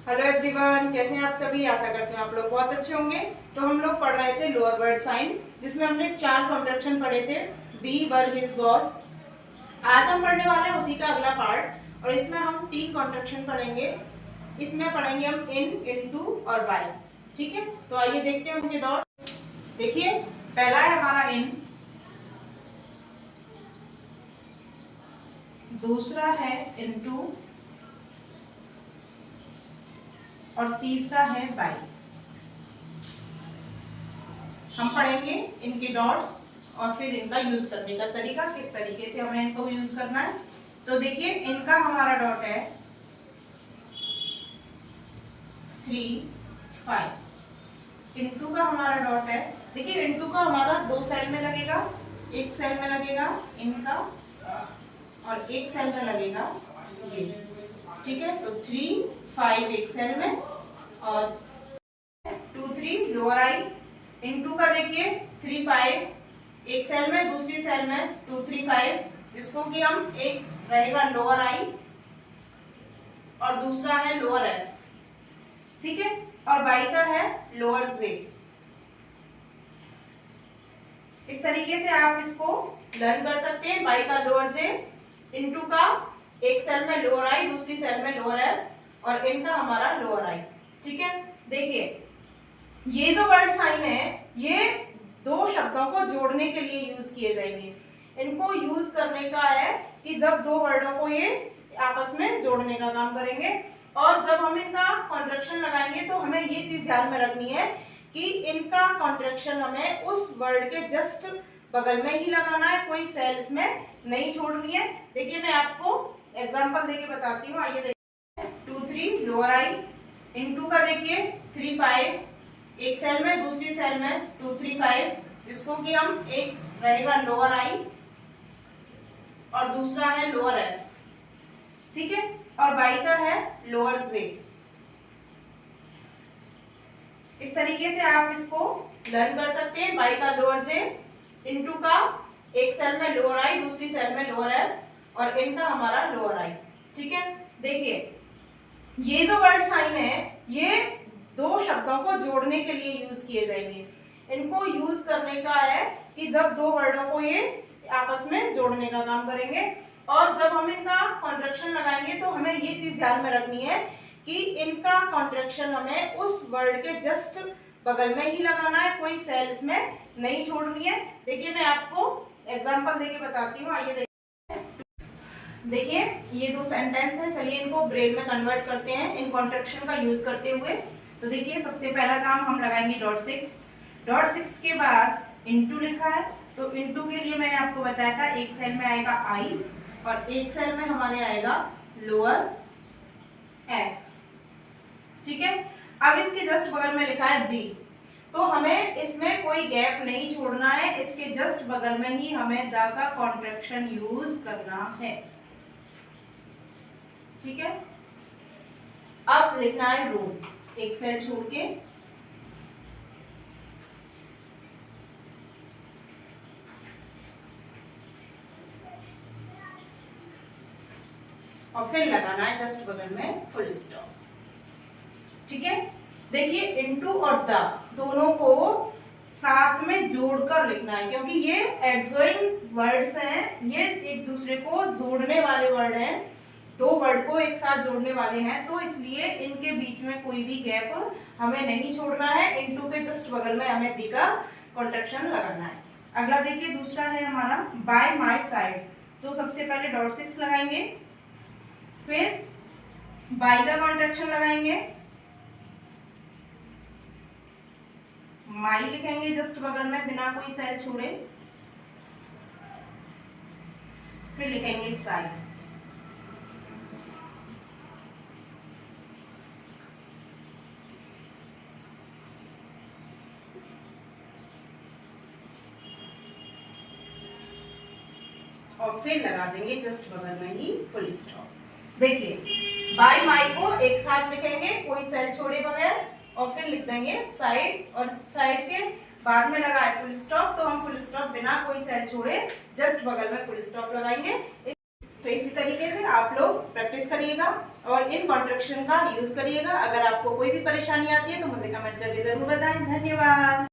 Hello everyone, कैसे हैं आप सभी। आशा करते हैं आप लोग बहुत अच्छे होंगे। तो हम लोग पढ़ रहे थे लोअर वर्ड साइन, जिसमें हमने 4 कॉन्ट्रैक्शन पढ़े थे, बी, वर, हिज, बॉस। आज हम पढ़ने वाले हैं उसी का अगला पार्ट, और इसमें हम 3 कॉन्ट्रैक्शन पढ़ेंगे। इसमें पढ़ेंगे हम इन, इनटू और बाय। ठीक है, तो आइए देखते हैं उनके डॉट। देखिए, पहला है हमारा इन, दूसरा है इनटू और तीसरा है बाय। हम पढ़ेंगे इनके डॉट्स और फिर इनका यूज करने का तरीका, किस तरीके से हमें इनको यूज करना है। तो देखिए, इनका हमारा डॉट है 3, 5। इनटू का हमारा डॉट है, देखिए इनटू का हमारा 2 सेल में लगेगा, एक सेल में लगेगा इनका और एक सेल में लगेगा ये। ठीक है, तो 3, 5 एक सेल में और 2, 3 लोअर आई। इनटू का देखिए 3, 5 एक सेल में, दूसरी सेल में 2, 3, 5, जिसको कि हम एक रहेगा लोअर आई और दूसरा है लोअर एफ। ठीक है, और बाई का है लोअर जे। इस तरीके से आप इसको लर्न कर सकते हैं। बाई का लोअर जे, इनटू का एक सेल में लोअर आई, दूसरी सेल में लोअर एफ और इनका हमारा लोअर आई। ठीक है, देखिए ये जो वर्ड साइन है ये 2 शब्दों को जोड़ने के लिए यूज किए जाएंगे। इनको यूज करने का है कि जब 2 वर्डों को ये आपस में जोड़ने का काम करेंगे, और जब हम इनका कॉन्ट्रैक्शन लगाएंगे तो हमें ये चीज ध्यान में रखनी है कि इनका कॉन्ट्रैक्शन हमें उस वर्ड के जस्ट बगल में ही लगाना है, कोई सेल इसमें नहीं छोड़नी है। देखिए, मैं आपको एग्जाम्पल देके बताती हूँ। आइए देखिए, 2, 3 लोअर आई। इनटू का देखिए 3, 5 एक सेल में, दूसरी सेल में 2, 3, 5, जिसको कि हम एक रहेगा लोअर आई और दूसरा है लोअर एफ। ठीक है, और बाई का है लोअर जे। इस तरीके से आप इसको लर्न कर सकते हैं। बाई का लोअर जे, इनटू का एक सेल में लोअर आई, दूसरी सेल में लोअर एफ और इनका हमारा लोअर आई। ठीक है, देखिए ये जो वर्ड साइन है ये 2 शब्दों को जोड़ने के लिए यूज किए जाएंगे। इनको यूज करने का है कि जब 2 वर्डों को ये आपस में जोड़ने का काम करेंगे, और जब हम इनका कॉन्ट्रैक्शन लगाएंगे तो हमें ये चीज ध्यान में रखनी है कि इनका कॉन्ट्रैक्शन हमें उस वर्ड के जस्ट बगल में ही लगाना है, कोई सेल इसमें नहीं छोड़नी है। देखिए, मैं आपको एग्जाम्पल देके बताती हूँ। आइए देखिए, ये 2 सेंटेंस है, चलिए इनको ब्रेल में कन्वर्ट करते हैं इन कॉन्ट्रैक्शन का यूज करते हुए। तो देखिए, सबसे पहला काम हम लगाएंगे डॉट 6। डॉट 6 के बाद इनटू लिखा है, तो इनटू के लिए मैंने आपको बताया था एक सेल में आएगा आई और एक सेल में हमारे आएगा लोअर एफ। ठीक है, अब इसके जस्ट बगल में लिखा है दी, तो हमें इसमें कोई गैप नहीं छोड़ना है, इसके जस्ट बगल में ही हमें द का कॉन्ट्रैक्शन यूज करना है। ठीक है, अब लिखना है रूम, एक सेल छोड़ के, और फिर लगाना है जस्ट बगल में फुल स्टॉप। ठीक है, देखिए इनटू और द दोनों को साथ में जोड़कर लिखना है, क्योंकि ये एडजॉइंग वर्ड्स हैं, ये एक दूसरे को जोड़ने वाले वर्ड हैं, 2 वर्ड को एक साथ जोड़ने वाले हैं, तो इसलिए इनके बीच में कोई भी गैप हमें नहीं छोड़ना है। इनटू के जस्ट बगल में हमें दी का कॉन्ट्रैक्शन लगाना है। अगला देखिए, दूसरा है हमारा बाय माय साइड। तो सबसे पहले डॉट 6 लगाएंगे, फिर बाय का कॉन्ट्रैक्शन लगाएंगे, माई लिखेंगे जस्ट बगल में बिना कोई सेल छोड़े, फिर लिखेंगे साइड। और फिर लगा देंगे जस्ट बगल में ही फुल स्टॉप। देखिए, बाय माई को एक साथ लिखेंगे कोई सेल छोड़े बगैर, और फिर लिख देंगे साइड, और साइड के बाद में लगा है फुल स्टॉप, तो हम फुल स्टॉप बिना कोई सेल छोड़े जस्ट बगल में फुल स्टॉप लगाएंगे। तो इसी तरीके से आप लोग प्रैक्टिस करिएगा और इन कॉन्ट्रैक्शन का यूज करिएगा। अगर आपको कोई भी परेशानी आती है तो मुझे कमेंट करके जरूर बताएं। धन्यवाद।